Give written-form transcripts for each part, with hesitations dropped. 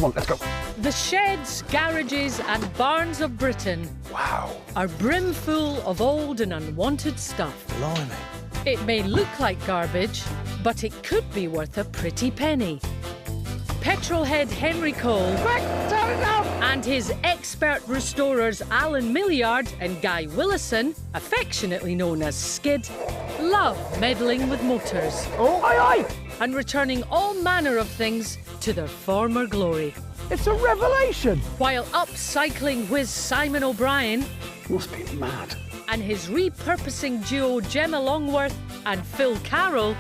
Come on, let's go. The sheds, garages and barns of Britain are brimful of old and unwanted stuff. Blimey. It may look like garbage, but it could be worth a pretty penny. Petrolhead Henry Cole and his expert restorers Alan Milliard and Guy Willison, affectionately known as Skid, love meddling with motors. Oh, aye, aye. And returning all manner of things to their former glory. It's a revelation. While upcycling whiz Simon O'Brien Must be mad. and his repurposing duo Gemma Longworth and Phil Carroll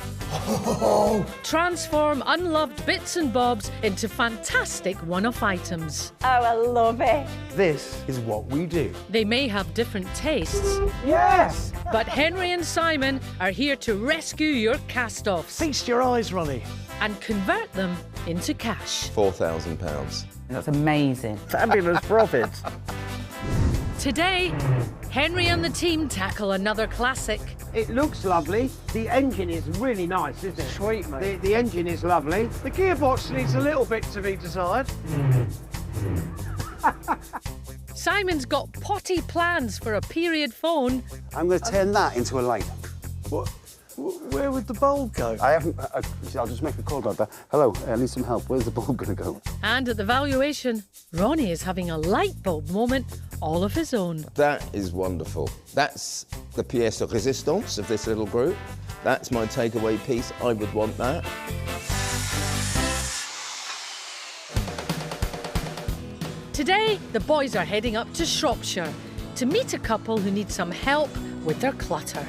transform unloved bits and bobs into fantastic one-off items. Oh, I love it. This is what we do. They may have different tastes, Yes. but Henry and Simon are here to rescue your cast-offs Feast your eyes, Ronnie. and convert them into cash. £4,000. That's amazing. Fabulous profit. Today, Henry and the team tackle another classic. It looks lovely. The engine is really nice, isn't it? Sweet, mate. The engine is lovely. The gearbox needs a little bit to be desired. Simon's got potty plans for a period phone. I'm going to turn that into a light. What? Where would the bulb go? I haven't... I'll just make a call about that. Hello, I need some help. Where's the bulb going to go? And at the valuation, Ronnie is having a light bulb moment all of his own. That is wonderful. That's the pièce de résistance of this little group. That's my takeaway piece. I would want that. Today, the boys are heading up to Shropshire to meet a couple who need some help with their clutter.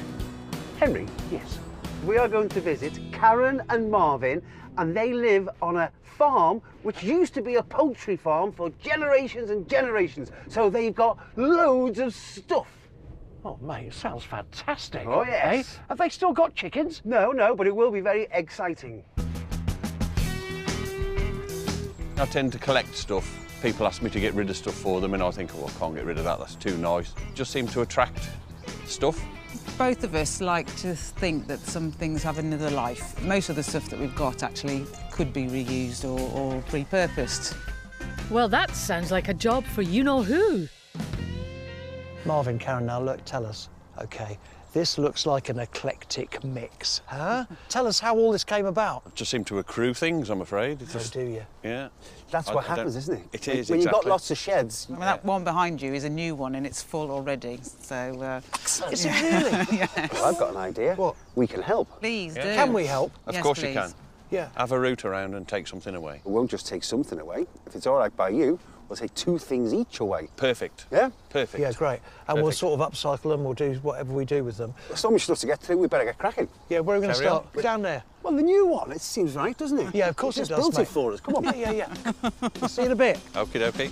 Henry? Yes. We are going to visit Karen and Marvin, and they live on a farm which used to be a poultry farm for generations and generations. So they've got loads of stuff. Oh, mate, it sounds fantastic. Oh, yes. Eh? Have they still got chickens? No, but it will be very exciting. I tend to collect stuff. People ask me to get rid of stuff for them and I think, oh, I can't get rid of that, that's too nice. Just seem to attract stuff. Both of us like to think that some things have another life. Most of the stuff that we've got actually could be reused or repurposed. Well, that sounds like a job for you-know-who. Marvin, Karen, now look, tell us. OK, this looks like an eclectic mix, huh? Tell us how all this came about. I just seem to accrue things, I'm afraid. It's just, do you? Yeah. That's what happens, isn't it? It is, When you've got exactly. lots of sheds. I mean, that one behind you is a new one and it's full already, so... Is it really? Yes. Well, I've got an idea. What? We can help. Please do. Can we help? Of Yes, course please. you can. Yeah. Have a route around and take something away. We won't just take something away. If it's all right by you, we'll take 2 things each away. Perfect. Yeah? Perfect. Yeah, great. And we'll Perfect. sort of upcycle them, we'll do whatever we do with them. There's so much stuff to get through, we better get cracking. Yeah, where are we going to Carry on. start? Down there. Well, the new one, it seems right, doesn't it? Yeah, of course You it just does, built mate. it for us, come on. Yeah. See you in a bit. Okie dokie.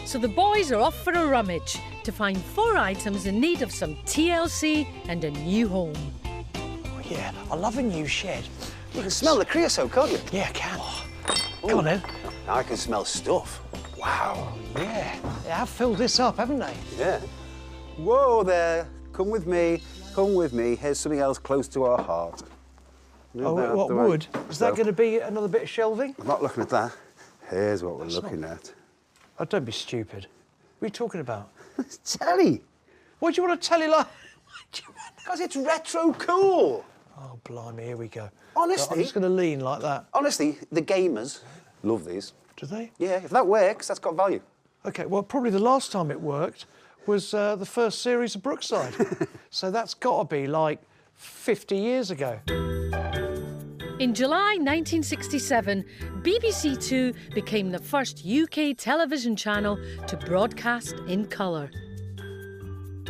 So the boys are off for a rummage to find 4 items in need of some TLC and a new home. Oh, yeah, I love a new shed. You can smell the creosote, can't you? Yeah, I can. Come on, then. Now I can smell stuff. Wow. Yeah, they have filled this up, haven't they? Yeah. Whoa there. Come with me. Come with me. Here's something else close to our heart. Oh, what, wood? Is that going to be another bit of shelving? I'm not looking at that. Here's what we're looking at. Oh, don't be stupid. What are you talking about? It's telly. Why do you want to tell it like... Because it's retro cool. Oh, blimey, here we go. Honestly. I'm just going to lean like that. Honestly, the gamers love these. Do they? Yeah, if that works, that's got value. OK, well, probably the last time it worked was the first series of Brookside. So that's got to be, like, 50 years ago. In July 1967, BBC Two became the first UK television channel to broadcast in colour.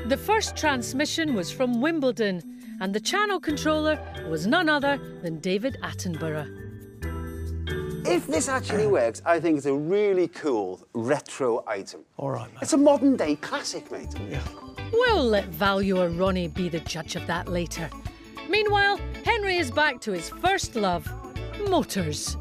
The first transmission was from Wimbledon, and the channel controller was none other than David Attenborough. If this actually works, I think it's a really cool retro item. All right, mate. It's a modern-day classic, mate. Yeah. We'll let Valuer Ronnie be the judge of that later. Meanwhile, Henry is back to his first love, motors.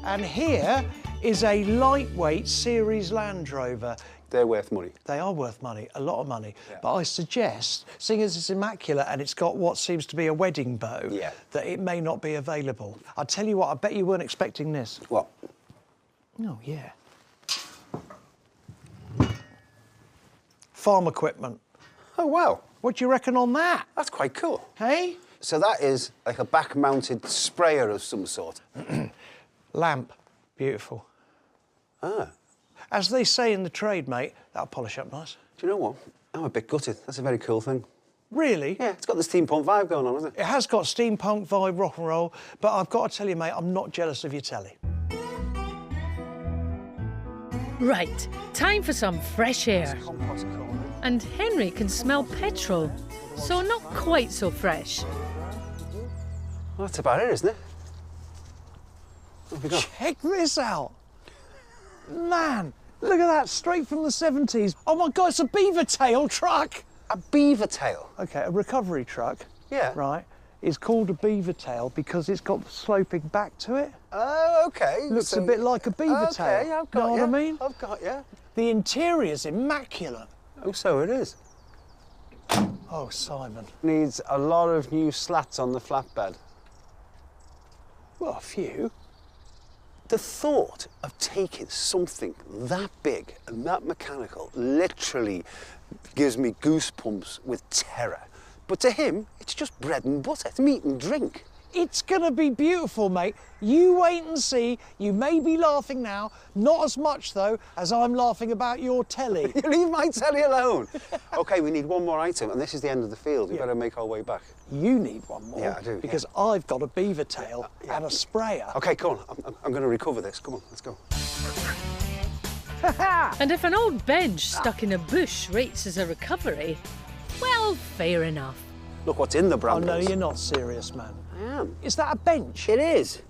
And here is a lightweight series Land Rover. They're worth money. They are worth money, a lot of money. Yeah. But I suggest, seeing as it's immaculate and it's got what seems to be a wedding bow, Yeah. that it may not be available. I'll tell you what, I bet you weren't expecting this. What? Oh, yeah. Farm equipment. Oh, wow. What do you reckon on that? That's quite cool. Hey? So that is like a back-mounted sprayer of some sort. Lamp. Beautiful. Ah. As they say in the trade, mate, that'll polish up nice. Do you know what? I'm a bit gutted. That's a very cool thing. Really? Yeah, it's got the steampunk vibe going on, hasn't it? It has got steampunk vibe, rock and roll, but I've got to tell you, mate, I'm not jealous of your telly. Right, time for some fresh air. And Henry can smell petrol, so not quite so fresh. Well, that's about it, isn't it? What have we got? Check this out. Man, look at that, straight from the 70s. Oh my God, it's a beaver tail truck. A beaver tail? Okay, a recovery truck, Yeah. right, is called a beaver tail because it's got the sloping back to it. Oh, OK. Looks a bit like a beaver tail. OK, I've got know you. what I mean? I've got you. The interior's immaculate. Oh, so it is. Oh, Simon. Needs a lot of new slats on the flatbed. Well, a few. The thought of taking something that big and that mechanical literally gives me goosebumps with terror. But to him, it's just bread and butter. It's meat and drink. It's gonna be beautiful, mate. You wait and see. You may be laughing now, not as much though as I'm laughing about your telly. You leave my telly alone. OK, we need one more item, and this is the end of the field. We better make our way back. You need one more. Yeah, I do, Because I've got a beaver tail and a sprayer. OK, come on. I'm going to recover this. Come on, let's go. And if an old bench stuck in a bush rates as a recovery, well, fair enough. Look what's in the Oh, brambles. no, you're not serious, man. I am. Is that a bench? It is.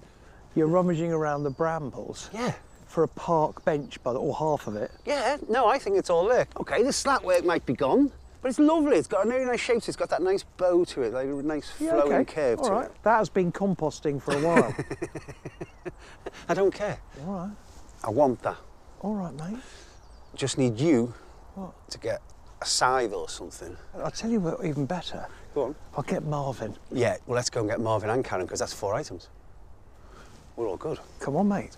You're rummaging around the brambles? Yeah. For a park bench, or half of it? Yeah, no, I think it's all there. OK, the slat work might be gone, but it's lovely. It's got a very nice shape. It's got that nice bow to it, like a nice flowing curve all to right. it. That has been composting for a while. I don't care. All right. I want that. All right, mate. Just need you to get a scythe or something. I'll tell you what, even better. Go on. I'll get Marvin. Yeah, well, let's go and get Marvin and Karen, because that's 4 items. We're all good. Come on, mate.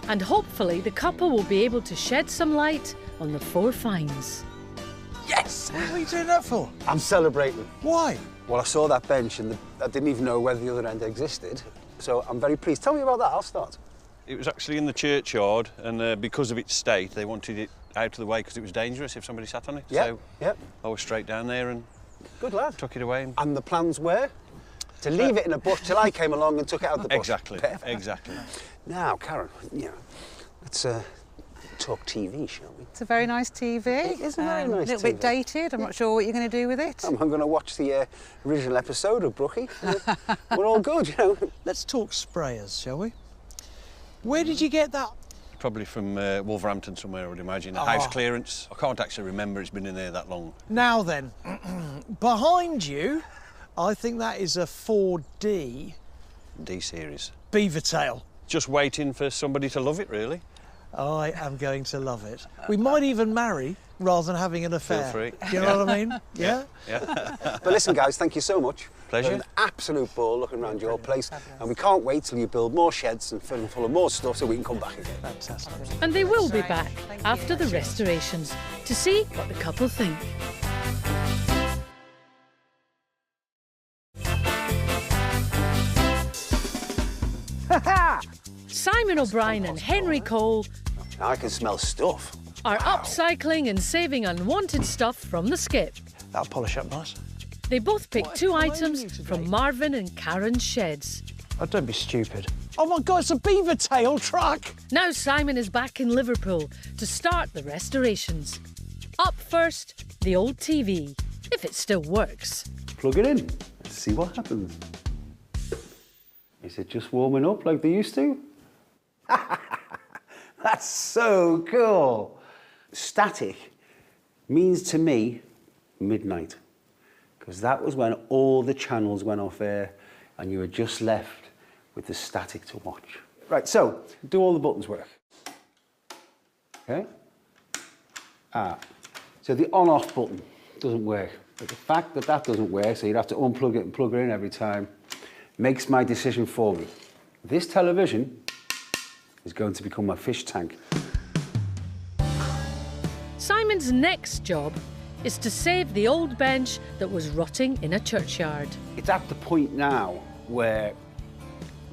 And hopefully the couple will be able to shed some light on the 4 finds. Yes! What are you doing that for? I'm celebrating. Why? Well, I saw that bench and I didn't even know whether the other end existed. So I'm very pleased. Tell me about that. I'll start. It was actually in the churchyard, and because of its state, they wanted it out of the way because it was dangerous if somebody sat on it. Yeah, So yeah. I was straight down there and Good lad. took it away. And the plans were to leave it in a bush till I came along and took it out of the bush. Exactly, Perfect. exactly. Now, Karen, let's talk TV, shall we? It's a very nice TV. It is a very nice A little bit TV. dated. I'm not sure what you're going to do with it. I'm going to watch the original episode of Brookie. We're all good, you know. Let's talk sprayers, shall we? Where did you get that? Probably from Wolverhampton somewhere, I would imagine. House clearance. I can't actually remember, it's been in there that long. Now then, behind you, I think that is a 4D D-series. beaver tail. Just waiting for somebody to love it, really. I am going to love it. We might even marry rather than having an affair. Feel free. Do you know what I mean? Yeah? Yeah. But listen, guys, thank you so much. Pleasure. An absolute ball looking around your place. And we can't wait till you build more sheds and fill them full of more stuff so we can come back again. Fantastic. And they will be back after the restorations to see what the couple think. Simon O'Brien and Henry Cole Now I can smell stuff. are upcycling and saving unwanted stuff from the skip. That'll polish up nice. They both picked 2 time items you today? from Marvin and Karen's sheds. Oh, don't be stupid. Oh my God, it's a beaver tail truck! Now Simon is back in Liverpool to start the restorations. Up first, the old TV, if it still works. Plug it in. Let's see what happens. Is it just warming up like they used to? That's so cool. Static means to me midnight, because that was when all the channels went off air and you were just left with the static to watch. Right, so do all the buttons work? Okay. So the on-off button doesn't work. But the fact that that doesn't work, so you'd have to unplug it and plug it in every time, makes my decision for me. This television is going to become my fish tank. Simon's next job is to save the old bench that was rotting in a churchyard. It's at the point now where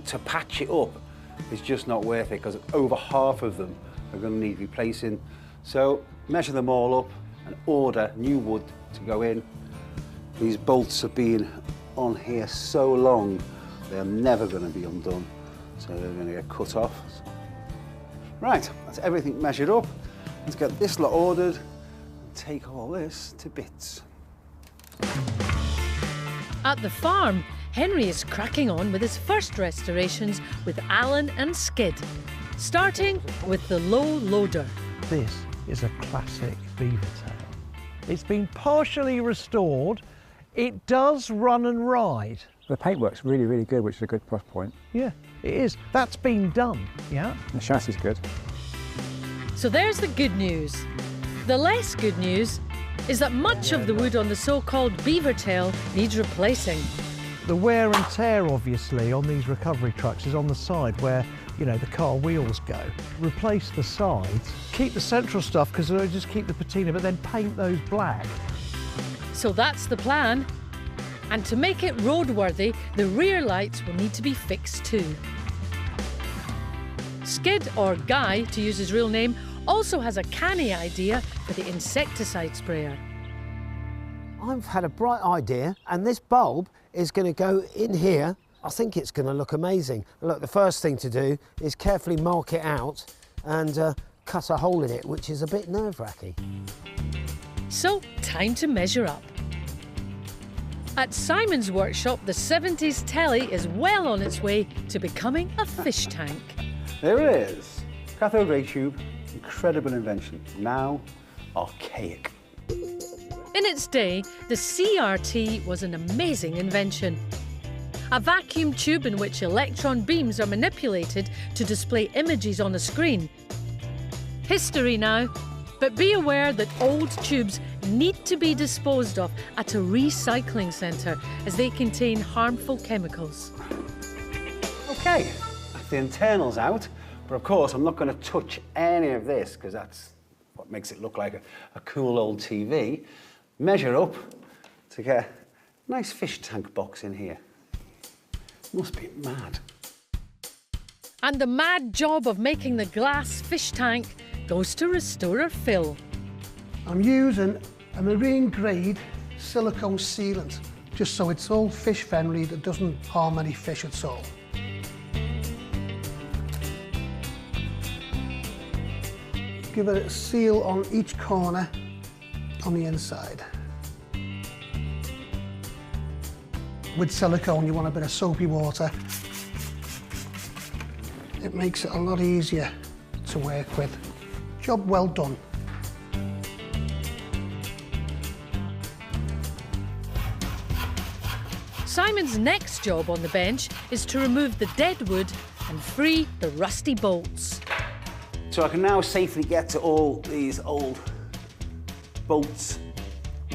to patch it up is just not worth it because over half of them are going to need replacing. So measure them all up and order new wood to go in. These bolts have been on here so long, they're never going to be undone. So they're going to get cut off. Right, that's everything measured up. Let's get this lot ordered and take all this to bits. At the farm, Henry is cracking on with his first restorations with Alan and Skid, starting with the low loader. This is a classic beaver tail. It's been partially restored. It does run and ride. The paintwork's really, really good, which is a good plus point. Yeah, it is. That's been done, yeah? The chassis is good. So there's the good news. The less good news is that much of the wood on the so-called beaver tail needs replacing. The wear and tear, obviously, on these recovery trucks is on the side where, you know, the car wheels go. Replace the sides, keep the central stuff because they'll just keep the patina, but then paint those black. So that's the plan. And to make it roadworthy, the rear lights will need to be fixed too. Skid, or Guy to use his real name, also has a canny idea for the insecticide sprayer. I've had a bright idea, and this bulb is going to go in here. I think it's going to look amazing. Look, the first thing to do is carefully mark it out and cut a hole in it, which is a bit nerve-wracking. So, time to measure up. At Simon's workshop, the 70s telly is well on its way to becoming a fish tank. There it is. Cathode ray tube, incredible invention. Now, archaic. In its day, the CRT was an amazing invention. A vacuum tube in which electron beams are manipulated to display images on a screen. History now, but be aware that old tubes need to be disposed of at a recycling centre as they contain harmful chemicals. Okay, the internal's out, but of course I'm not going to touch any of this because that's what makes it look like a cool old TV. Measure up to get a nice fish tank box in here. Must be mad. And the mad job of making the glass fish tank goes to restorer Phil. I'm using a marine grade silicone sealant, just so it's all fish friendly, that doesn't harm any fish at all. Give it a seal on each corner on the inside. With silicone, you want a bit of soapy water. It makes it a lot easier to work with. Job well done. Simon's next job on the bench is to remove the dead wood and free the rusty bolts. So I can now safely get to all these old bolts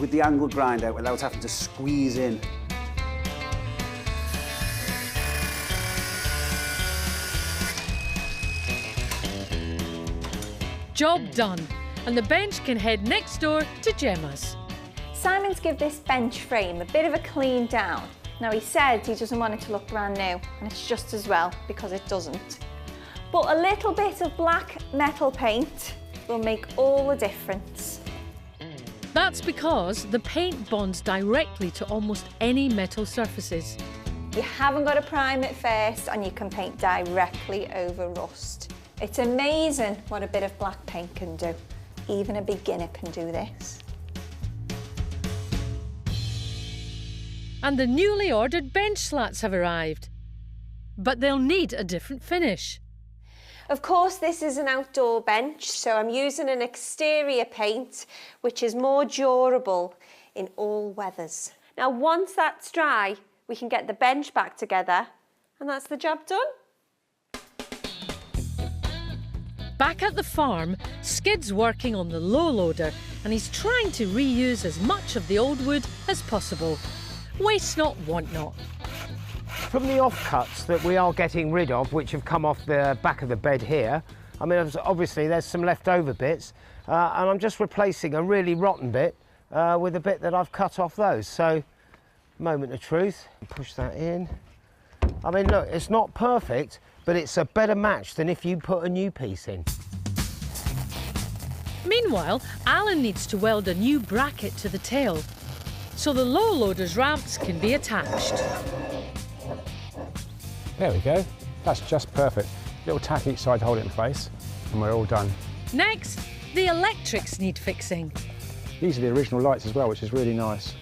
with the angle grind out without having to squeeze in. Job done, and the bench can head next door to Gemma's. Simon's give this bench frame a bit of a clean down. Now he said he doesn't want it to look brand new, and it's just as well because it doesn't. But a little bit of black metal paint will make all the difference. That's because the paint bonds directly to almost any metal surfaces. You haven't got to prime it first, and you can paint directly over rust. It's amazing what a bit of black paint can do. Even a beginner can do this. And the newly ordered bench slats have arrived. But they'll need a different finish. Of course, this is an outdoor bench, so I'm using an exterior paint which is more durable in all weathers. Now, once that's dry, we can get the bench back together, and that's the job done. Back at the farm, Skid's working on the low loader, and he's trying to reuse as much of the old wood as possible. Waste not, want not. from the offcuts that we are getting rid of, which have come off the back of the bed here, I mean, obviously there's some leftover bits, and I'm just replacing a really rotten bit with a bit that I've cut off those. So, moment of truth, push that in. I mean, look, it's not perfect, but it's a better match than if you put a new piece in. Meanwhile, Alan needs to weld a new bracket to the tail, so the low loader's ramps can be attached. There we go. That's just perfect. Little tack each side to hold it in place, and we're all done. Next, the electrics need fixing. These are the original lights as well, which is really nice.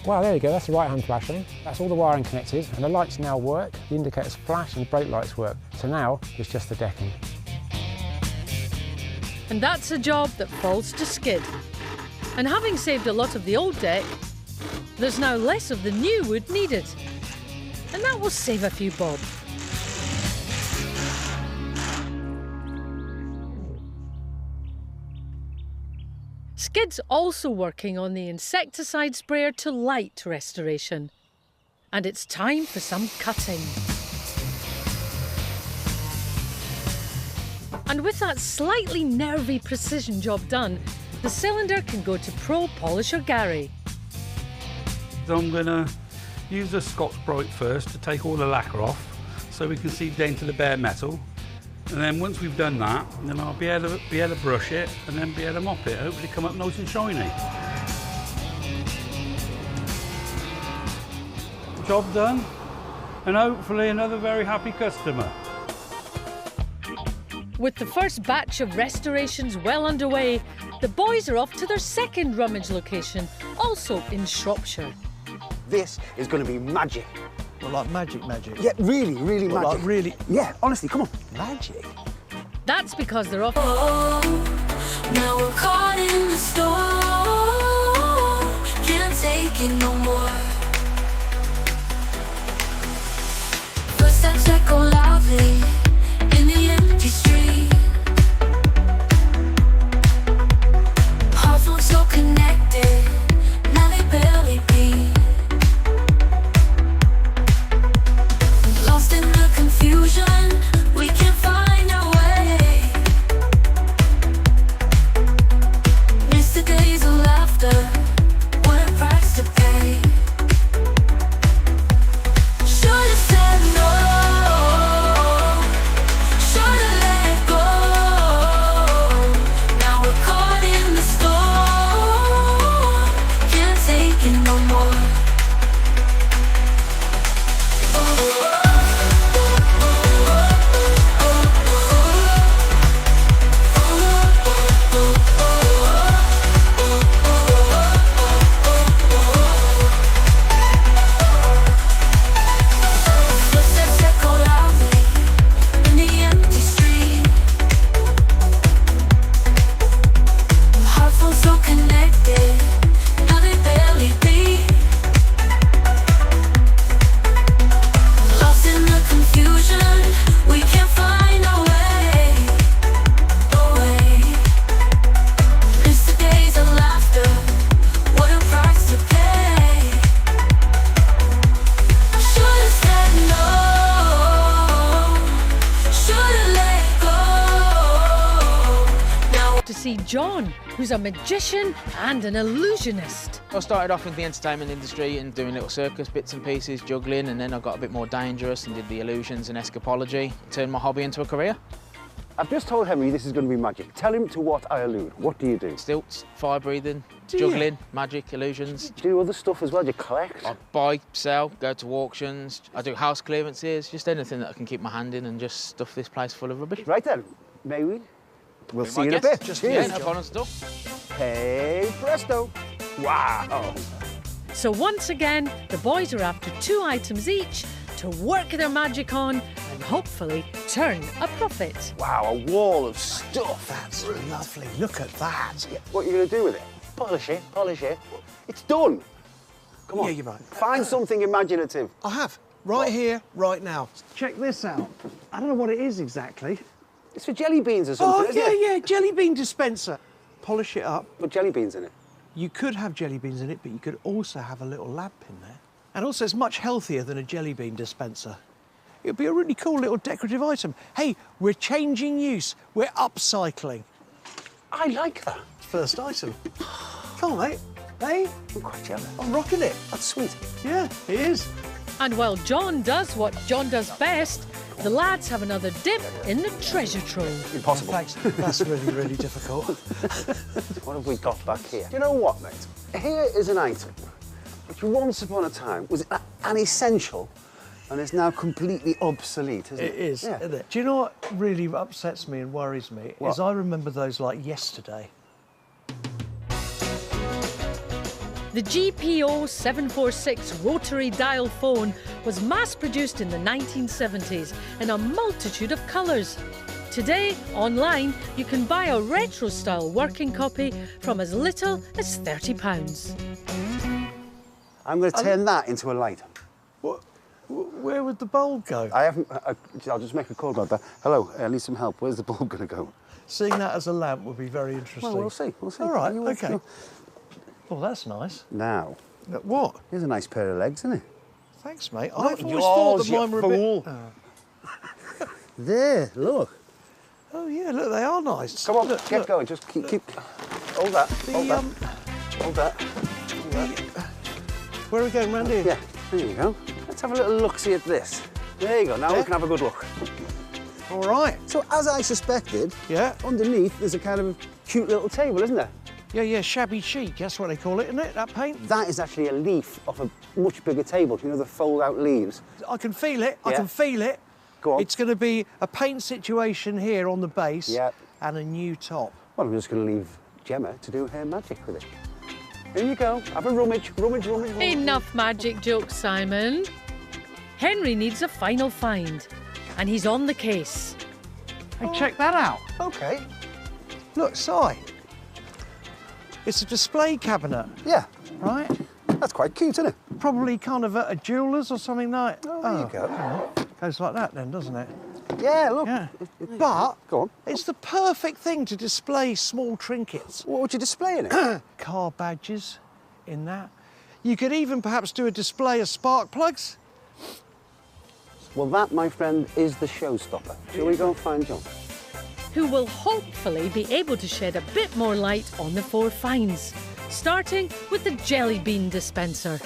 Wow, there you go, that's the right-hand flashing. That's all the wiring connected, and the lights now work. The indicators flash and the brake lights work. So now it's just the decking. And that's a job that falls to Skid. And having saved a lot of the old deck, there's now less of the new wood needed. And that will save a few bob. Skid's also working on the insecticide sprayer to light restoration. And it's time for some cutting. And with that slightly nervy precision job done, the cylinder can go to Pro Polisher Gary. So I'm going to use the Scotch-Brite first to take all the lacquer off so we can see down to the bare metal. And then once we've done that, then I'll be able to brush it and then be able to mop it, hopefully come up nice and shiny. Job done, and hopefully another very happy customer. With the first batch of restorations well underway, the boys are off to their second rummage location, also in Shropshire. This is going to be magic. Well, like magic. Yeah, really, really magic. Like really? Yeah, honestly, come on. Magic? That's because they're off. Now we're caught in the storm. Can't take it no more. First I check all loudly in the empty street. Hearts were so connected, now they barely beat. Lost in the confusion, we can't find our way. Miss the days of laughter, what a price to pay. Should've said no, should've let go. Now we're caught in the storm, can't take it no more. Footsteps echo loudly in the empty street. Hearts were so connected, now they barely beat. Lost in the confusion, we can't find our way. Miss the days of laughter, what a price to pay. Should've said no, should've let go. Now To see John, who's a magician and an illusionist. I started off in the entertainment industry and doing little circus bits and pieces, juggling, and then I got a bit more dangerous and did the illusions and escapology. Turned my hobby into a career. I've just told Henry this is going to be magic. Tell him to what I allude. What do you do? Stilts, fire breathing, Do you? juggling, magic, illusions. Do you do other stuff as well? Do you collect? I buy, sell, go to auctions. I do house clearances, just anything that I can keep my hand in and just stuff this place full of rubbish. Right then, may we? We'll see My you in a guess. bit. Just Cheers. no fun and stuff. Hey, presto. Wow. So once again, the boys are after 2 items each to work their magic on and hopefully turn a profit. Wow, a wall of stuff. That's lovely. Look at that. Yeah, what are you going to do with it? Polish it, polish it. It's done. Come on. Yeah, you're right. Find something imaginative. I have. Right here, right now. Check this out. I don't know what it is exactly. It's for jelly beans or something, isn't it? Yeah, jelly bean dispenser. Polish it up. Put jelly beans in it. You could have jelly beans in it, but you could also have a little lamp in there. And also it's much healthier than a jelly bean dispenser. It'd be a really cool little decorative item. Hey, we're changing use. We're upcycling. I like that. First item. Come on, mate. Hey? I'm quite jealous. I'm rocking it. That's sweet. Yeah, it is. And while John does what John does best, the lads have another dip in the treasure trove. Impossible. Thanks. That's really, really difficult. What have we got back here? You know what, mate? Here is an item which once upon a time was an essential and is now completely obsolete, isn't it? It is, Yeah. isn't it? Do you know what really upsets me and worries me? What? Is I remember those like yesterday. The GPO 746 rotary dial phone was mass-produced in the 1970s in a multitude of colours. Today, online, you can buy a retro-style working copy from as little as £30. I'm going to turn that into a light. What? Where would the bulb go? I haven't... I'll just make a call about that. Hello, I need some help. Where's the bulb going to go? Seeing that as a lamp would be very interesting. Well, we'll see. We'll see. All right, You- OK. Well, that's nice. Now... What? Here's a nice pair of legs, isn't it? Thanks, mate. Not I've always thought that yours, mine were you a bit... fool. There, look. Oh, yeah, look, they are nice. Come on, look, get look. going. Just keep... Hold that. Hold that. Hold that. Where are we going, round here? Yeah, there you go. Let's have a little look-see at this. There you go. Now we can have a good look. All right. So, as I suspected, yeah, underneath there's a kind of cute little table, isn't there? Yeah, yeah, shabby chic. That's what they call it, isn't it, that paint? That is actually a leaf off a much bigger table. You know, the fold-out leaves? I can feel it. I Yeah. can feel it. Go on. It's going to be a paint situation here on the base and a new top. Well, I'm just going to leave Gemma to do her magic with it. Here you go. Have a rummage, rummage, rummage, rummage. Enough magic jokes, Simon. Henry needs a final find, and he's on the case. Hey, check that out. OK. Look, Si. It's a display cabinet. Yeah. Right? That's quite cute, isn't it? Probably kind of a jeweller's or something like that. Oh, there you go. Goes like that then, doesn't it? Yeah, look. Yeah. But Go on. it's the perfect thing to display small trinkets. What would you display in it? Car badges in that. You could even perhaps do a display of spark plugs. Well, that, my friend, is the showstopper. Shall we go and find John? Who will hopefully be able to shed a bit more light on the four finds, starting with the jelly bean dispenser.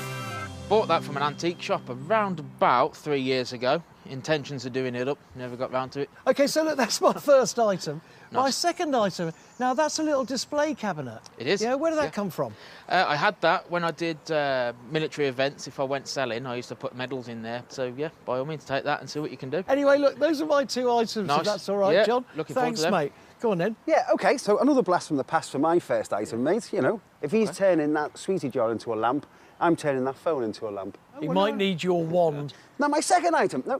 Bought that from an antique shop around about 3 years ago. Intentions of doing it up, never got round to it. OK, so look, that's my first item. My Nice. second item, now that's a little display cabinet. It is. Yeah, where did that come from? I had that when I did military events. If I went selling, I used to put medals in there. So, yeah, by all means, take that and see what you can do. Anyway, look, those are my two items, Nice. if that's all right, Yeah, John. looking forward Thanks, to them. mate. Go on then. Yeah, OK, so another blast from the past for my first item, mate. You know, if he's turning that sweetie jar into a lamp, I'm turning that phone into a lamp. You might need your wand. Now, my second item. Now,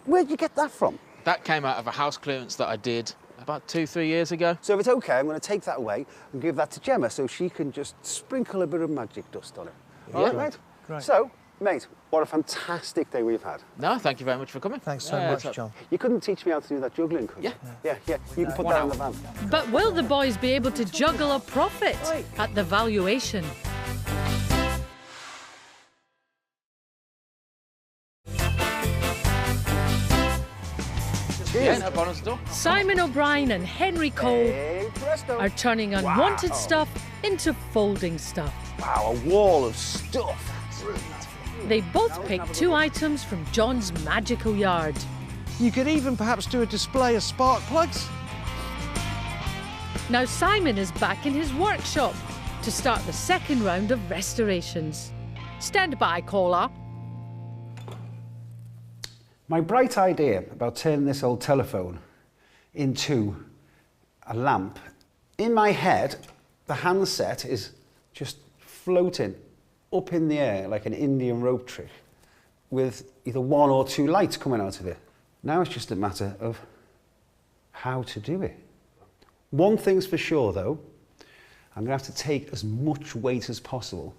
where'd you get that from? That came out of a house clearance that I did about 2-3 years ago. So if it's OK, I'm going to take that away and give that to Gemma so she can just sprinkle a bit of magic dust on it. Yeah. All right, mate? Great. So, mate, what a fantastic day we've had. No, thank you very much for coming. Thanks so Yeah, much, it's John. You couldn't teach me how to do that juggling, could you? Yeah, yeah. You can put that in the van. But will the boys be able to juggle a profit at the valuation? Yeah, no bonus at all. Simon O'Brien and Henry Cole Hey, presto. are turning unwanted stuff into folding stuff. Wow, a wall of stuff. They both picked 2 items from John's magical yard. You could even perhaps do a display of spark plugs. Now Simon is back in his workshop to start the second round of restorations. Stand by, caller. My bright idea about turning this old telephone into a lamp, in my head, the handset is just floating up in the air like an Indian rope trick with either 1 or 2 lights coming out of it. Now it's just a matter of how to do it. One thing's for sure, though, I'm going to have to take as much weight as possible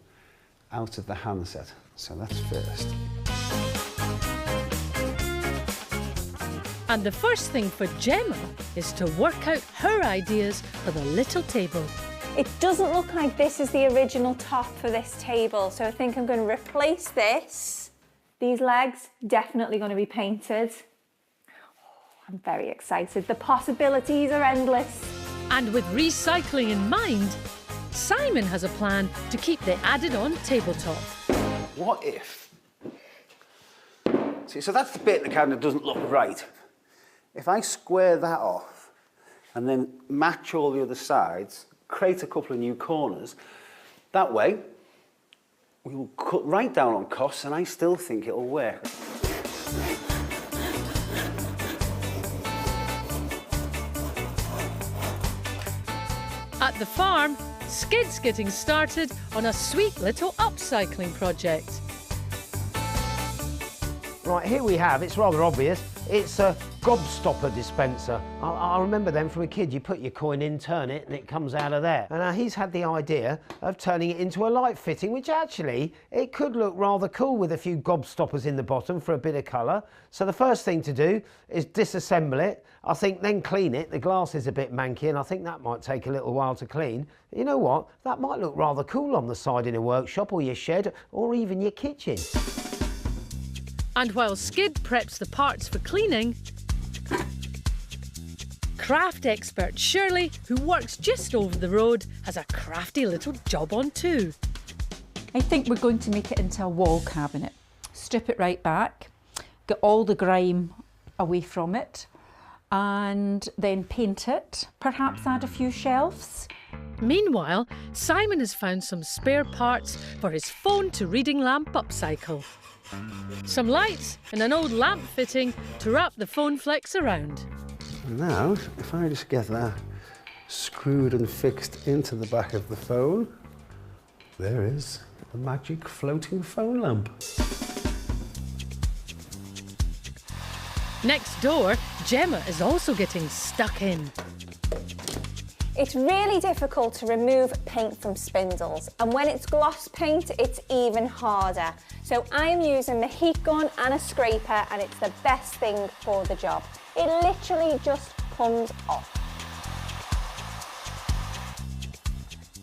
out of the handset. So that's first. And the first thing for Gemma is to work out her ideas for the little table. It doesn't look like this is the original top for this table, so I think I'm going to replace this. These legs, definitely going to be painted. Oh, I'm very excited. The possibilities are endless. And with recycling in mind, Simon has a plan to keep the added-on tabletop. What if... See, so that's the bit in the cabinet that doesn't look right. If I square that off and then match all the other sides, create a couple of new corners, that way we will cut right down on costs and I still think it'll work. At the farm, Skid's getting started on a sweet little upcycling project. Right, here we have, it's rather obvious, it's a gobstopper dispenser. I remember them from a kid. You put your coin in, turn it, and it comes out of there. And he's had the idea of turning it into a light fitting, which actually, it could look rather cool with a few gobstoppers in the bottom for a bit of colour. So the first thing to do is disassemble it. I think then clean it. The glass is a bit manky, and I think that might take a little while to clean. You know what? That might look rather cool on the side in a workshop or your shed or even your kitchen. And while Skid preps the parts for cleaning, craft expert Shirley, who works just over the road, has a crafty little job on too. I think we're going to make it into a wall cabinet. Strip it right back, get all the grime away from it, and then paint it, perhaps add a few shelves. Meanwhile, Simon has found some spare parts for his phone to reading lamp upcycle. Some lights and an old lamp fitting to wrap the phone flex around. Now, if I just get that screwed and fixed into the back of the phone, there is a magic floating phone lamp. Next door, Gemma is also getting stuck in. It's really difficult to remove paint from spindles, and when it's gloss paint, it's even harder. So I am using the heat gun and a scraper, and it's the best thing for the job. It literally just comes off.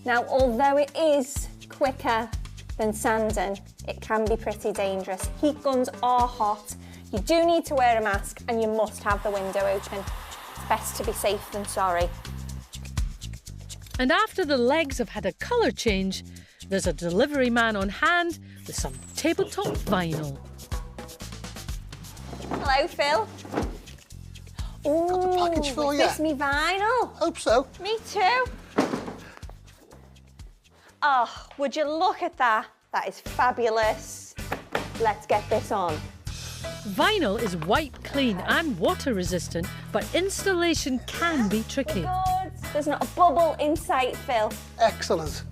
Now, although it is quicker than sanding, it can be pretty dangerous. Heat guns are hot. You do need to wear a mask, and you must have the window open. It's best to be safe than sorry. And after the legs have had a colour change, there's a delivery man on hand with some tabletop vinyl. Hello, Phil. Ooh, got the package for you. Is this me vinyl? Hope so. Me too. Oh, would you look at that? That is fabulous. Let's get this on. Vinyl is wipe clean and water resistant, but installation can be tricky. Good. There's not a bubble in sight, Phil. Excellent.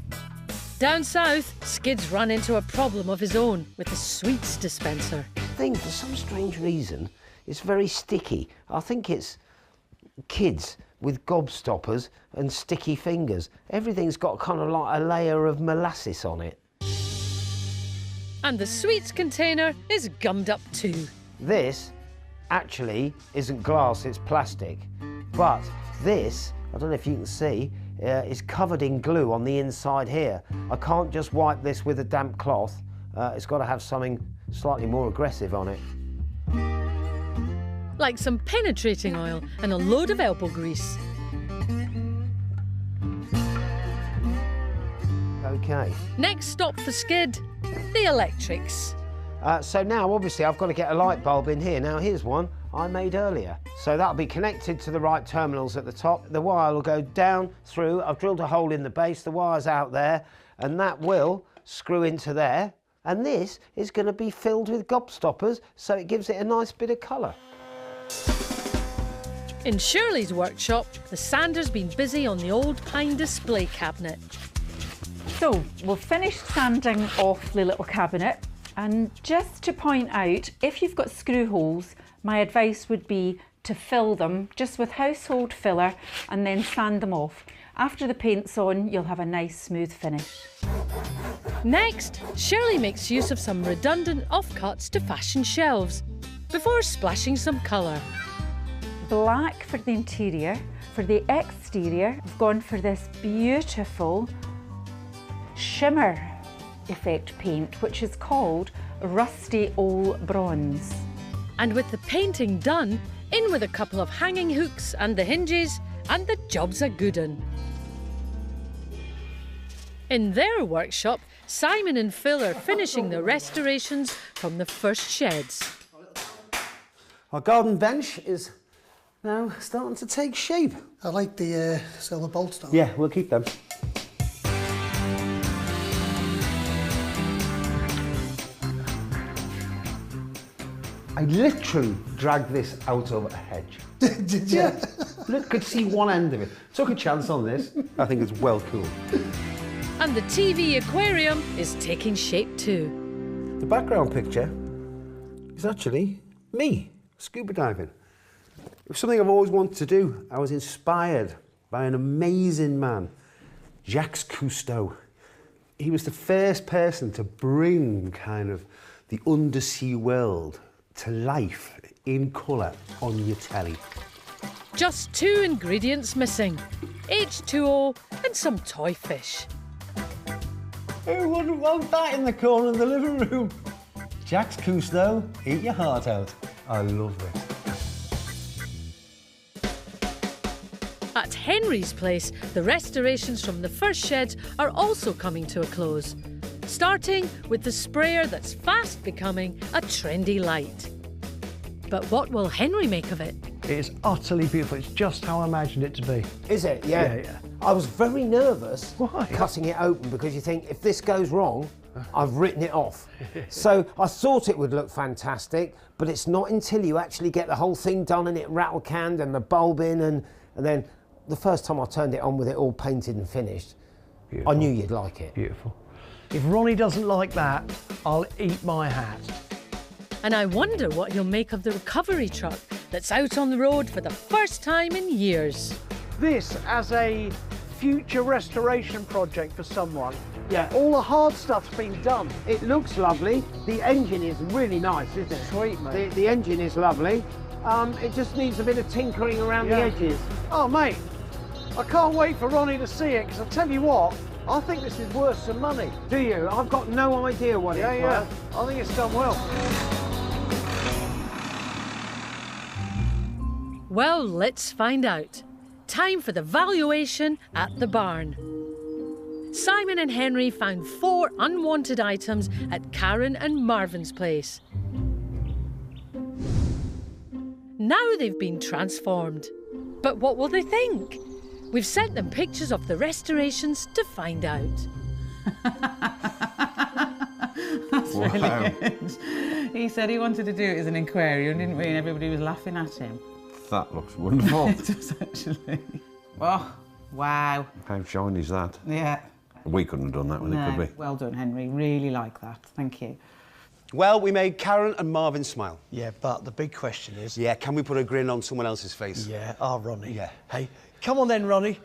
Down south, Skid's run into a problem of his own with the sweets dispenser. I think for some strange reason, it's very sticky. I think it's kids with gobstoppers and sticky fingers. Everything's got kind of like a layer of molasses on it. And the sweets container is gummed up too. This actually isn't glass, it's plastic. But this, I don't know if you can see, is covered in glue on the inside here. I can't just wipe this with a damp cloth. It's got to have something slightly more aggressive on it. Like some penetrating oil and a load of elbow grease. Okay. Next stop for Skid, the electrics. So now, obviously, I've got to get a light bulb in here. Now, here's one I made earlier. So that'll be connected to the right terminals at the top. The wire will go down through. I've drilled a hole in the base. The wire's out there, and that will screw into there. And this is going to be filled with gobstoppers, so it gives it a nice bit of colour. In Shirley's workshop, the sander's been busy on the old pine display cabinet. So we've finished sanding off the little cabinet, and just to point out, if you've got screw holes, my advice would be to fill them just with household filler and then sand them off. After the paint's on, you'll have a nice smooth finish. Next, Shirley makes use of some redundant offcuts to fashion shelves before splashing some colour. black for the interior. For the exterior, I've gone for this beautiful shimmer effect paint, which is called Rusty Old Bronze. And with the painting done, in with a couple of hanging hooks and the hinges, and the job's a good 'un. In their workshop, Simon and Phil are finishing the restorations from the first sheds. Our garden bench is now starting to take shape. I like the silver bolts though. Yeah, we'll keep them. I literally dragged this out of a hedge. Did you? Yeah. Could see one end of it. Took a chance on this. I think it's well cool. And the TV aquarium is taking shape too. The background picture is actually me, scuba diving. It was something I've always wanted to do. I was inspired by an amazing man, Jacques Cousteau. He was the first person to bring kind of the undersea world to life in colour on your telly. Just 2 ingredients missing, H2O and some toy fish. Who wouldn't want that in the corner of the living room? Jacques Cousteau, eat your heart out. I love this. At Henry's place, the restorations from the first sheds are also coming to a close, starting with the sprayer that's fast becoming a trendy light. But what will Henry make of it? It is utterly beautiful. It's just how I imagined it to be. Is it? Yeah. Yeah. I was very nervous Why? cutting it open because you think if this goes wrong, I've written it off. So I thought it would look fantastic, but it's not until you actually get the whole thing done and it rattle canned and the bulb in and then the first time I turned it on with it all painted and finished, Beautiful. I knew you'd like it. Beautiful. If Ronnie doesn't like that, I'll eat my hat. And I wonder what he'll make of the recovery truck that's out on the road for the first time in years. This as a future restoration project for someone. Yeah. All the hard stuff's been done. It looks lovely. The engine is really nice, isn't it? Sweet, mate. The engine is lovely. It just needs a bit of tinkering around the edges. Oh, mate, I can't wait for Ronnie to see it, because I'll tell you what, I think this is worth some money. Do you? I've got no idea what it's worth. I think it's done well. Well, let's find out. Time for the valuation at the barn. Simon and Henry found 4 unwanted items at Karen and Marvin's place. Now they've been transformed. But what will they think? We've sent them pictures of the restorations to find out. That's really good. He said he wanted to do it as an aquarium, didn't we? And everybody was laughing at him. That looks wonderful. It does actually. Oh, wow. How shiny is that? Yeah. We couldn't have done that when it could be. Well done, Henry. Really like that. Thank you. Well, we made Karen and Marvin smile. Yeah, but the big question is... Yeah, can we put a grin on someone else's face? Yeah, Ronnie. Yeah. Hey, come on then, Ronnie.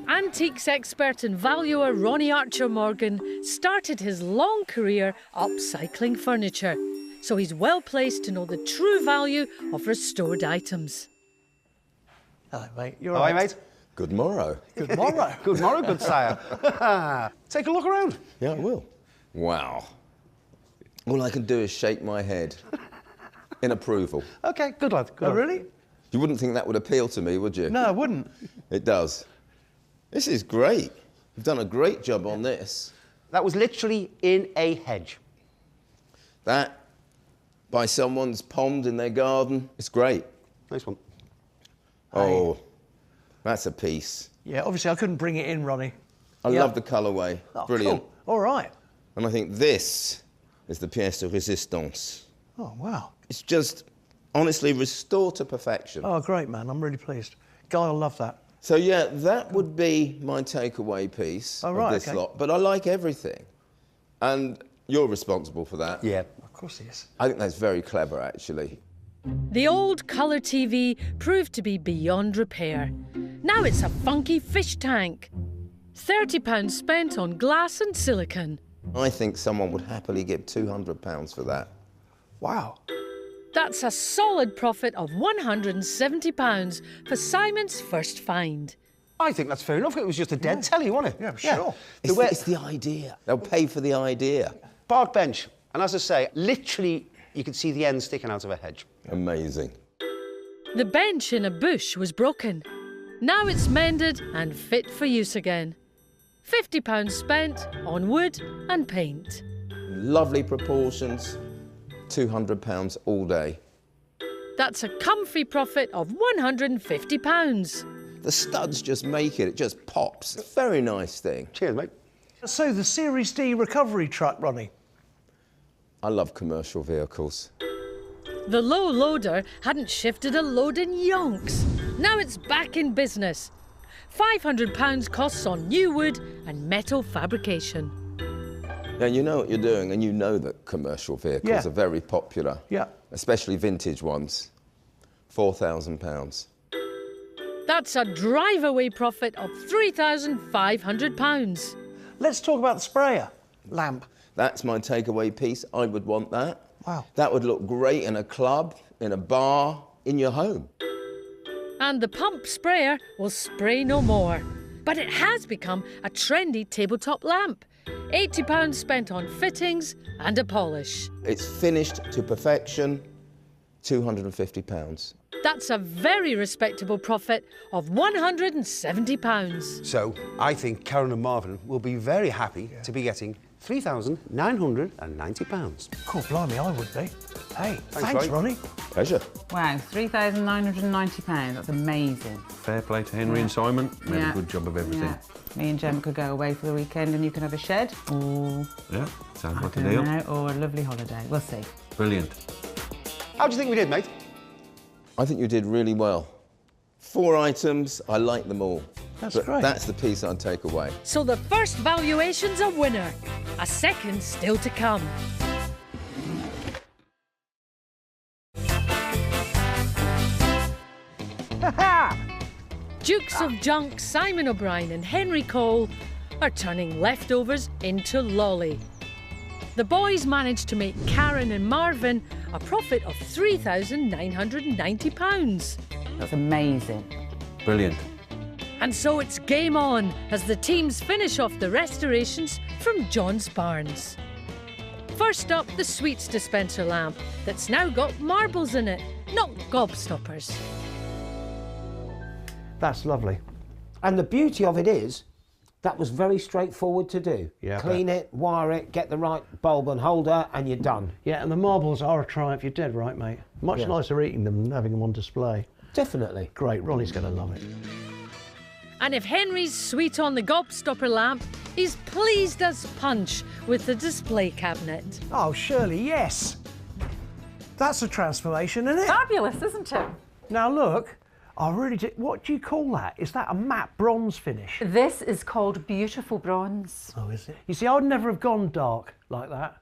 Antiques expert and valuer Ronnie Archer-Morgan started his long career upcycling furniture, so he's well placed to know the true value of restored items. Hello, mate. You're All right, right, mate. Good morrow. Good morrow. Good morrow, good sire. Take a look around. Yeah, I will. Wow. All I can do is shake my head in approval. OK, good lad. Good Oh, lad. really? You wouldn't think that would appeal to me, would you? No, I wouldn't. It does. This is great. You've done a great job on this. That was literally in a hedge. That, by someone's pond in their garden, it's great. Nice one. Oh, that's a piece. Yeah, obviously I couldn't bring it in, Ronnie. I love the colourway. Oh, Brilliant. Cool. All right. And I think this is the pièce de résistance. Oh, wow. It's just, honestly, restored to perfection. Oh, great, man. I'm really pleased. Guy will love that. So, yeah, that would be my takeaway piece Oh, right, of this okay. lot. But I like everything. And you're responsible for that. Yeah. Of course he is. I think that's very clever, actually. The old colour TV proved to be beyond repair. Now it's a funky fish tank. £30 spent on glass and silicone. I think someone would happily give £200 for that. Wow. That's That's a solid profit of £170 for Simon's first find. I think that's fair enough. It was just a dead telly, wasn't it? Yeah, sure. It's the idea. They'll pay for the idea. Park bench. And as I say, literally, you could see the end sticking out of a hedge. Amazing. The bench in a bush was broken. Now it's mended and fit for use again. £50 spent on wood and paint. Lovely proportions. £200 all day. That's a comfy profit of £150. The studs just make it just pops. It's a very nice thing. Cheers, mate. So the Series D recovery truck, Ronnie. I love commercial vehicles. The low loader hadn't shifted a load in yonks. Now it's back in business. £500 costs on new wood and metal fabrication. Now, you know what you're doing, and you know that commercial vehicles are very popular. Yeah. Especially vintage ones. £4,000. That's a drive-away profit of £3,500. Let's talk about the sprayer lamp. That's my takeaway piece. I would want that. Wow. That would look great in a club, in a bar, in your home. And the pump sprayer will spray no more. But it has become a trendy tabletop lamp. £80 spent on fittings and a polish. It's finished to perfection, £250. That's a very respectable profit of £170. So I think Karen and Marvin will be very happy to be getting £3,990. Cool, blimey, I would be. Hey, thanks Ronnie. Pleasure. Wow, £3,990. That's amazing. Fair play to Henry and Simon. Made a good job of everything. Yeah. Me and Jem could go away for the weekend and you can have a shed or... Yeah, sounds like a deal. Or a lovely holiday. We'll see. Brilliant. How do you think we did, mate? I think you did really well. 4 items, I like them all. That's but great. That's the piece I'd take away. So the first valuation's a winner. A second still to come. Dukes of Junk, Simon O'Brien and Henry Cole are turning leftovers into lolly. The boys managed to make Karen and Marvin a profit of £3,990. That's amazing. Brilliant. And so it's game on as the teams finish off the restorations from John's Barnes. First up, the sweets dispenser lamp that's now got marbles in it, not gobstoppers. That's lovely. And the beauty of it is, that was very straightforward to do. Yeah, I Clean it, wire it, get the right bulb and holder, and you're done. Yeah, and the marbles are a triumph. You're dead right, mate. Much nicer eating them than having them on display. Definitely. Great, Ronnie's going to love it. And if Henry's sweet on the gobstopper lamp, he's pleased as punch with the display cabinet. Oh, Shirley, yes. That's a transformation, isn't it? Fabulous, isn't it? Now look, I really do. What do you call that? Is that a matte bronze finish? This is called beautiful bronze. Oh, is it? You see, I'd never have gone dark like that.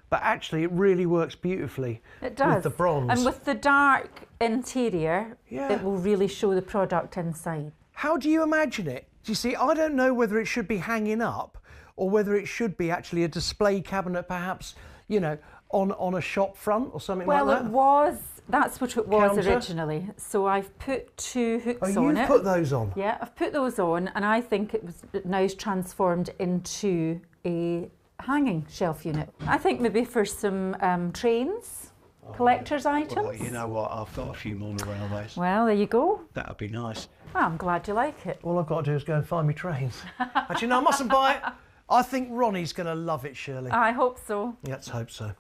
But actually, it really works beautifully. It does. With the bronze. And with the dark interior, it will really show the product inside. How do you imagine it? Do you see, I don't know whether it should be hanging up or whether it should be actually a display cabinet, perhaps, you know, on a shop front or something like that. Well, it was. That's what it was Counter? originally. So I've put 2 hooks on it. Oh, you've put those on? Yeah, I've put those on, and I think it now is transformed into a hanging shelf unit. I think maybe for some trains, collector's items. Well, you know what? I've got a few more on the railways. Well, there you go. That would be nice. Well, I'm glad you like it. All I've got to do is go and find me trains. Actually, no, I mustn't buy it. I think Ronnie's going to love it, Shirley. I hope so. Let's hope so.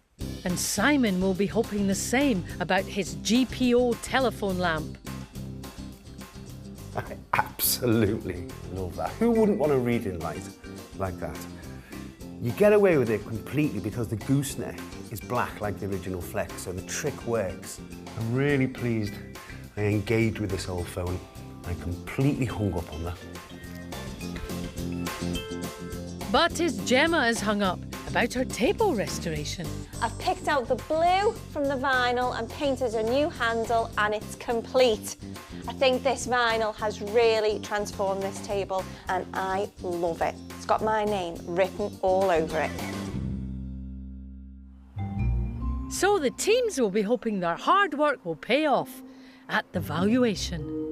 And Simon will be hoping the same about his GPO telephone lamp. I absolutely love that. Who wouldn't want a reading light like that? You get away with it completely because the gooseneck is black like the original Flex, so the trick works. I'm really pleased I engaged with this old phone. I completely hung up on that. But his Gemma is hung up about her table restoration. I've picked out the blue from the vinyl and painted a new handle, and it's complete. I think this vinyl has really transformed this table and I love it. It's got my name written all over it. So the teams will be hoping their hard work will pay off at the valuation.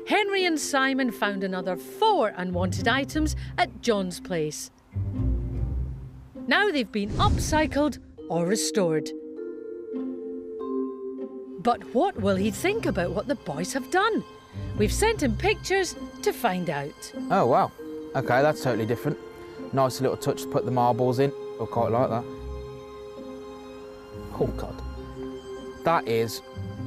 Henry and Simon found another 4 unwanted items at John's place. Now they've been upcycled or restored. But what will he think about what the boys have done? We've sent him pictures to find out. Oh, wow. OK, that's totally different. Nice little touch to put the marbles in. I quite like that. Oh, God. That is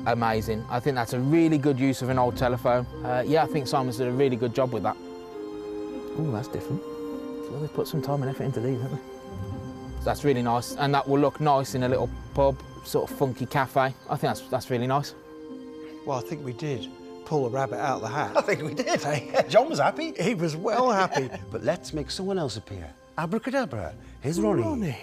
amazing. I think that's a really good use of an old telephone. Yeah, I think Simon's did a really good job with that. Oh, that's different. So they've put some time and effort into these, haven't they? So that's really nice, and that will look nice in a little pub, sort of funky cafe. I think that's really nice. Well, I think we did pull the rabbit out of the hat. I think we did. John was happy. He was well happy. But let's make someone else appear. Abracadabra. Here's Ronnie. Ronnie.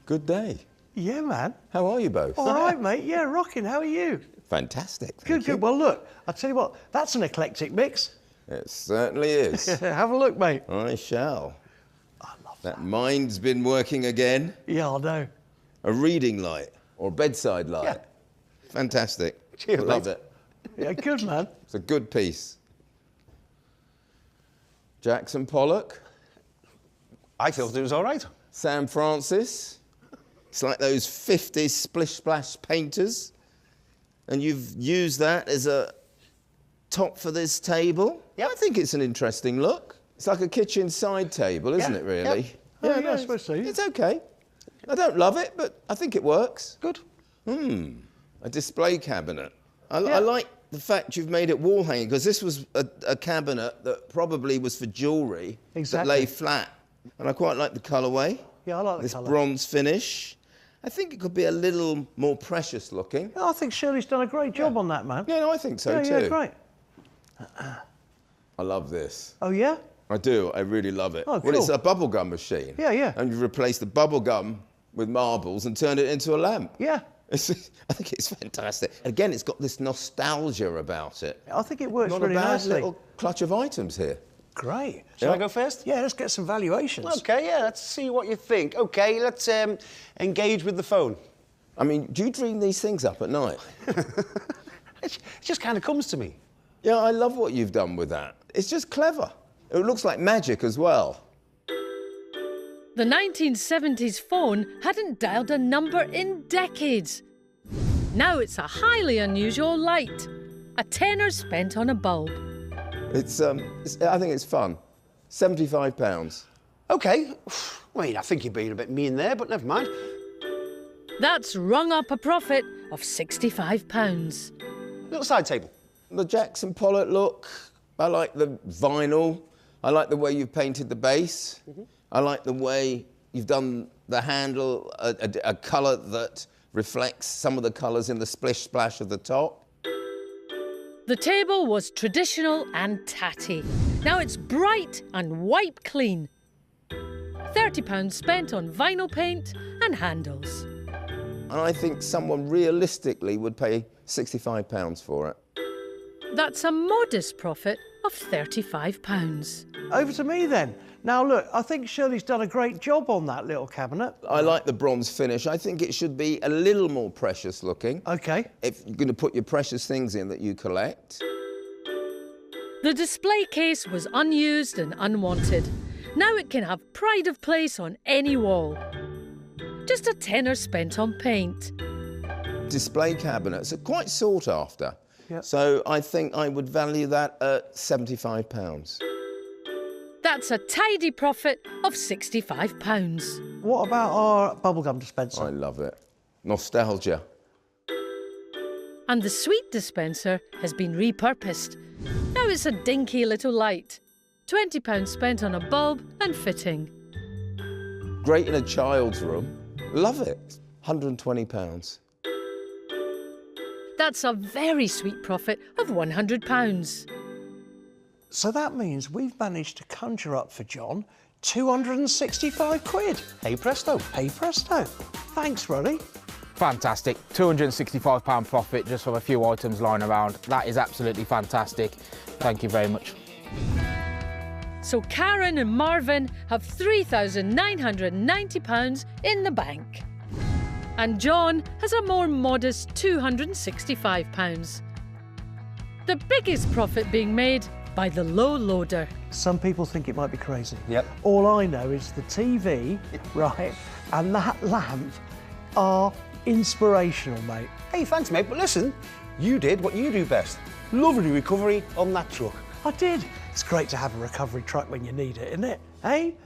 Good day. Yeah, man. How are you both? All right, mate. Yeah, rocking. How are you? Fantastic. Good, good. Well, look, I'll tell you what, that's an eclectic mix. It certainly is. Have a look, mate. I shall. I love that. Mind's been working again. Yeah, I know. A reading light or bedside light. Yeah. Fantastic. Cheers, Love mate. it. Yeah, good, man. It's a good piece. Jackson Pollock. I thought it was all right. Sam Francis. It's like those 50s splish-splash painters. And you've used that as a top for this table. Yep. I think it's an interesting look. It's like a kitchen side table, isn't it, really? Yep. Oh, yeah, I suppose so. It's okay. I don't love it, but I think it works. Good. A display cabinet. I like the fact you've made it wall hanging, because this was a cabinet that probably was for jewellery that lay flat. And I quite like the colourway. Yeah, I like the this colour. bronze finish. I think it could be a little more precious looking. Yeah, I think Shirley's done a great job on that, man. Yeah, no, I think so too. Yeah, great. I love this. Oh, yeah? I do. I really love it. Oh, Well, it's cool. a bubblegum machine. Yeah, yeah. And you've replaced the bubblegum with marbles and turned it into a lamp. Yeah. I think it's fantastic. Again, it's got this nostalgia about it. I think it works Not really a bad nicely. little clutch of items here. Great. Shall I go first? Yeah, let's get some valuations. Okay, yeah, let's see what you think. Okay, let's engage with the phone. I mean, do you dream these things up at night? It just kind of comes to me. Yeah, I love what you've done with that. It's just clever. It looks like magic as well. The 1970s phone hadn't dialed a number in decades. Now it's a highly unusual light. A tenner spent on a bulb. I think it's fun. £75. Okay. I mean, I think you're being a bit mean there, but never mind. That's rung up a profit of £65. Little side table. The Jackson Pollock look. I like the vinyl. I like the way you've painted the base. I like the way you've done the handle, a colour that reflects some of the colours in the splish-splash of the top. The table was traditional and tatty. Now it's bright and wipe clean. £30 spent on vinyl paint and handles. And I think someone realistically would pay £65 for it. That's a modest profit of £35. Over to me then. Now look, I think Shirley's done a great job on that little cabinet. I like the bronze finish. I think it should be a little more precious looking. Okay. If you're going to put your precious things in that you collect. The display case was unused and unwanted. Now it can have pride of place on any wall. Just a tenner spent on paint. Display cabinets are quite sought after. Yep. So I think I would value that at £75. That's a tidy profit of £65. What about our bubblegum dispenser? I love it. Nostalgia. And the sweet dispenser has been repurposed. Now it's a dinky little light. £20 spent on a bulb and fitting. Great in a child's room. Love it. £120. That's a very sweet profit of £100. So that means we've managed to conjure up for John 265 quid. Hey presto. Hey presto. Thanks, Ronnie. Fantastic. £265 profit just from a few items lying around. That is absolutely fantastic. Thank you very much. So Karen and Marvin have £3,990 in the bank. And John has a more modest £265. The biggest profit being made by the low loader. Some people think it might be crazy. Yep. All I know is the TV, right, and that lamp are inspirational, mate. Hey, thanks, mate, but listen, you did what you do best. Lovely recovery on that truck. I did. It's great to have a recovery truck when you need it, isn't it? Hey?